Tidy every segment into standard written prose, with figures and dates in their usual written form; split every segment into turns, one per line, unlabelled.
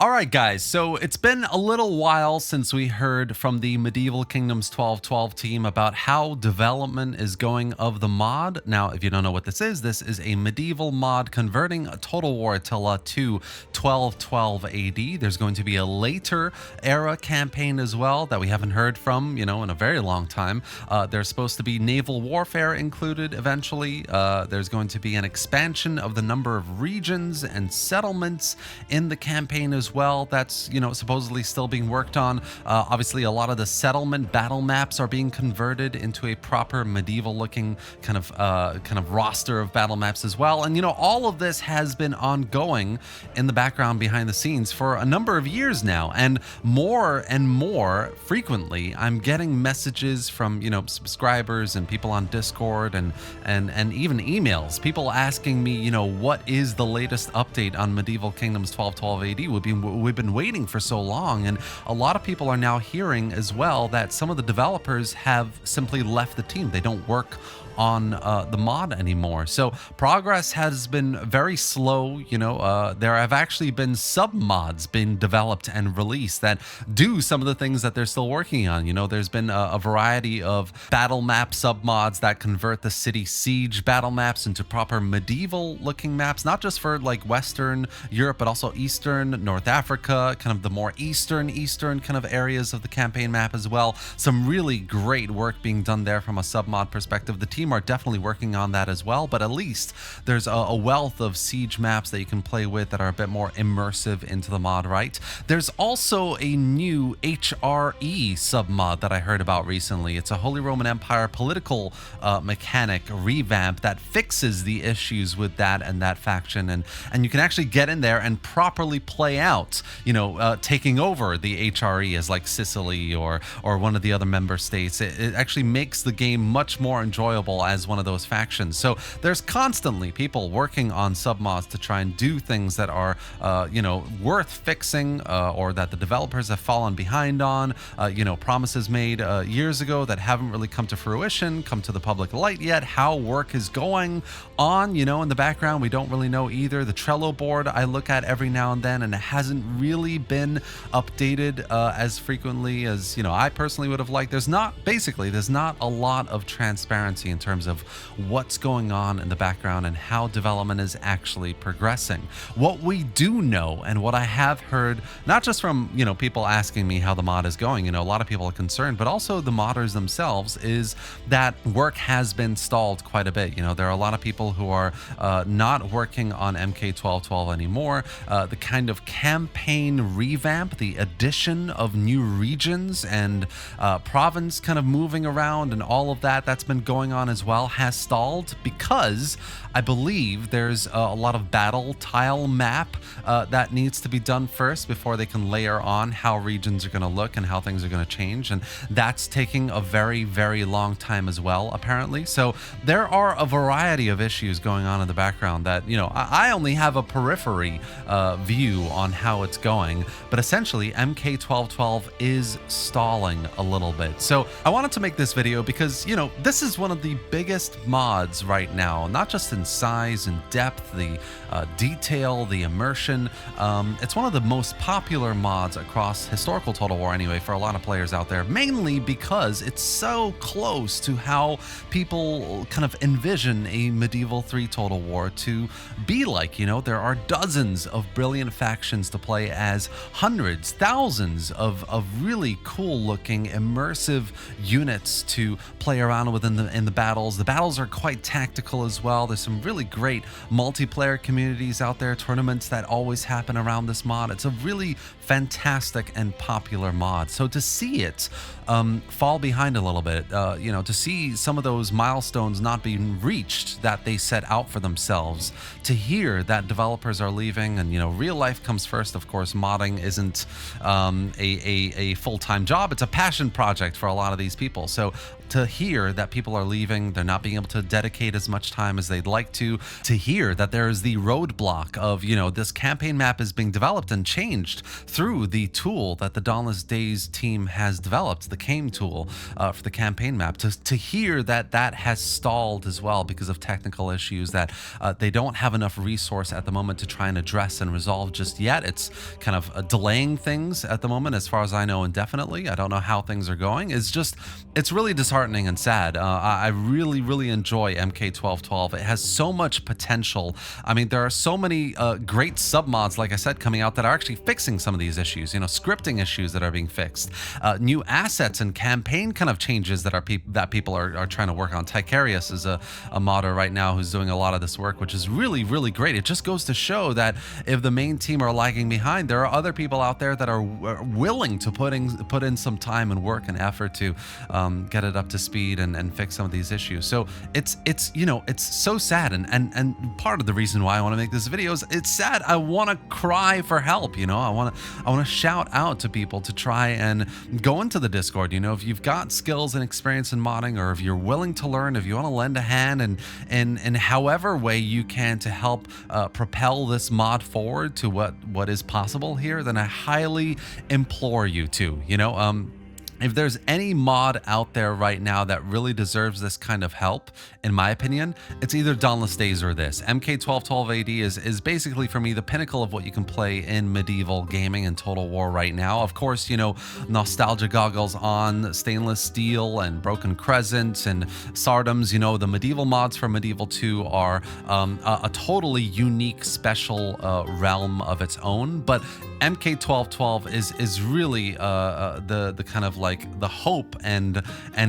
All right, guys, so it's been a little while since we heard from the Medieval Kingdoms 1212 team about how development is going of the mod. Now, if you don't know what this is a medieval mod converting a Total War Attila to 1212 AD. There's going to be a later era campaign as well that we haven't heard from, in a very long time. There's supposed to be naval warfare included eventually. There's going to be an expansion of the number of regions and settlements in the campaign as well. That's supposedly still being worked on. Obviously, a lot of the settlement battle maps are being converted into a proper medieval looking kind of roster of battle maps as well. And all of this has been ongoing in the background behind the scenes for a number of years now, and more frequently I'm getting messages from subscribers and people on Discord and even emails, people asking me what is the latest update on Medieval Kingdoms 1212 AD. We've been waiting for so long, and a lot of people are now hearing as well that some of the developers have simply left the team. They don't work on the mod anymore. So progress has been very slow. There have actually been submods being developed and released that do some of the things that they're still working on. There's been a variety of battle map submods that convert the city siege battle maps into proper medieval looking maps, not just for like Western Europe, but also Eastern, North Africa, kind of the more Eastern kind of areas of the campaign map as well. Some really great work being done there from a submod perspective. The team are definitely working on that as well, but at least there's a wealth of siege maps that you can play with that are a bit more immersive into the mod, right? There's also a new HRE submod that I heard about recently. It's a Holy Roman Empire political mechanic revamp that fixes the issues with that and that faction, and you can actually get in there and properly play out, taking over the HRE as like Sicily or one of the other member states. It actually makes the game much more enjoyable as one of those factions. So there's constantly people working on submods to try and do things that are worth fixing, or that the developers have fallen behind on, promises made years ago that haven't really come to fruition, come to the public light yet. How work is going on, in the background, we don't really know either. The Trello board I look at every now and then, and it hasn't really been updated as frequently as I personally would have liked. There's not a lot of transparency in terms of what's going on in the background and how development is actually progressing. What we do know, and what I have heard, not just from people asking me how the mod is going, a lot of people are concerned, but also the modders themselves, is that work has been stalled quite a bit. There are a lot of people who are not working on MK1212 anymore. The kind of campaign revamp, the addition of new regions and province kind of moving around and all of that's been going on as well, has stalled because I believe there's a lot of battle tile map that needs to be done first before they can layer on how regions are going to look and how things are going to change, and that's taking a very, very long time as well, apparently. So there are a variety of issues going on in the background that I only have a periphery view on how it's going, but essentially MK1212 is stalling a little bit. So I wanted to make this video because this is one of the biggest mods right now, not just in size and depth, the detail, the immersion. It's one of the most popular mods across historical Total War anyway for a lot of players out there, mainly because it's so close to how people kind of envision a medieval 3 Total War to be like. There are dozens of brilliant factions to play as, hundreds, thousands of really cool looking immersive units to play around with in the battles. The battles are quite tactical as well. There's some really great multiplayer communities out there, tournaments that always happen around this mod. It's a really fantastic and popular mod. So to see it fall behind a little bit, to see some of those milestones not being reached that they set out for themselves, to hear that developers are leaving, and real life comes first. Of course, modding isn't a full-time job. It's a passion project for a lot of these people. So to hear that people are leaving, they're not being able to dedicate as much time as they'd like to hear that there is the roadblock of, this campaign map is being developed and changed through the tool that the Dauntless Days team has developed, the CAME tool for the campaign map, to hear that has stalled as well because of technical issues, that they don't have enough resource at the moment to try and address and resolve just yet. It's kind of delaying things at the moment, as far as I know, indefinitely. I don't know how things are going. It's really disheartening and sad. I really enjoy MK1212. It has so much potential. I mean, there are so many great submods, like I said, coming out that are actually fixing some of these issues, scripting issues that are being fixed, new assets and campaign kind of changes that people are trying to work on. Ticarius is a modder right now who's doing a lot of this work, which is really great. It just goes to show that if the main team are lagging behind, there are other people out there that are willing to put in some time and work and effort to get it up to speed and fix some of these issues. So it's so sad, and part of the reason why I want to make this video is it's sad. I want to cry for help. I want to shout out to people to try and go into the Discord. If you've got skills and experience in modding, or if you're willing to learn, if you want to lend a hand and however way you can to help propel this mod forward to what is possible here, then I highly implore you to, if there's any mod out there right now that really deserves this kind of help, in my opinion, it's either Dauntless Days or this. MK1212AD is basically, for me, the pinnacle of what you can play in medieval gaming and Total War right now. Of course, nostalgia goggles on, stainless steel and Broken Crescent and Sardoms. The medieval mods for Medieval 2 are a totally unique, special realm of its own. But MK1212 is really the kind of like the hope and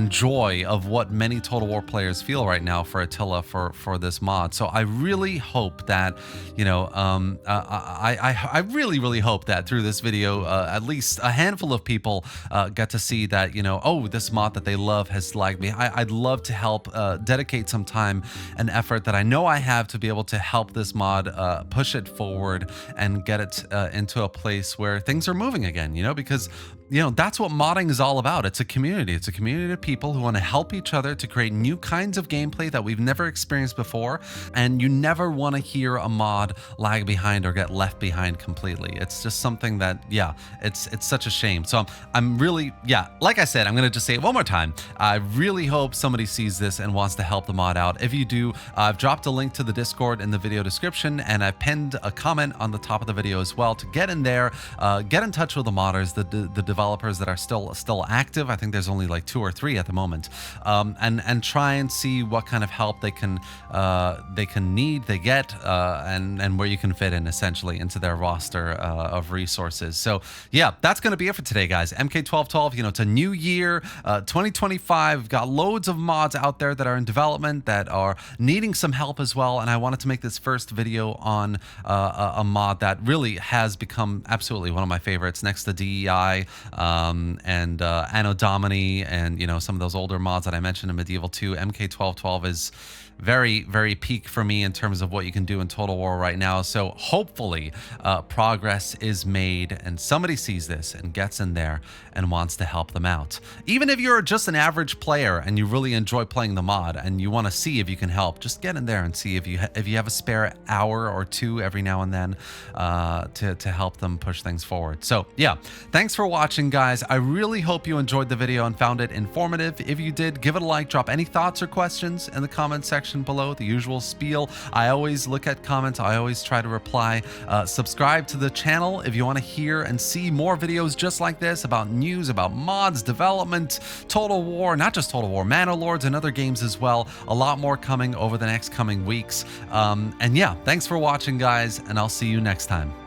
joy of what many Total War players feel right now for Attila for this mod. So I really hope that I really hope that through this video at least a handful of people get to see that this mod that they love has lagged me. I'd love to help dedicate some time and effort that I know I have to be able to help this mod push it forward and get it into a place where things are moving again, because that's what modding is all about. It's a community. It's a community of people who want to help each other to create new kinds of gameplay that we've never experienced before. And you never want to hear a mod lag behind or get left behind completely. It's just something that, it's such a shame. So I'm really, like I said, I'm going to just say it one more time. I really hope somebody sees this and wants to help the mod out. If you do, I've dropped a link to the Discord in the video description, and I pinned a comment on the top of the video as well to get in there, get in touch with the modders, the developers that are still active. I think there's only like 2 or 3 at the moment, and try and see what kind of help they can get, and where you can fit in essentially into their roster of resources. So that's going to be it for today, guys. MK1212, it's a new year, 2025. Got loads of mods out there that are in development that are needing some help as well, and I wanted to make this first video on a mod that really has become absolutely one of my favorites next to DEI, and Anno Domini, and some of those older mods that I mentioned in Medieval 2. MK1212 is very peak for me in terms of what you can do in Total War right now. So hopefully progress is made and somebody sees this and gets in there and wants to help them out. Even if you're just an average player and you really enjoy playing the mod and you want to see if you can help, just get in there and see if you have a spare hour or 2 every now and then to help them push things forward. So thanks for watching, guys. I really hope you enjoyed the video and found it informative. If you did, give it a like, drop any thoughts or questions in the comment section below, the usual spiel. I always look at comments. I always try to reply. Subscribe to the channel if you want to hear and see more videos just like this about news, about mods, development, Total War, not just Total War, Mana Lords and other games as well. A lot more coming over the next coming weeks. And thanks for watching, guys, and I'll see you next time.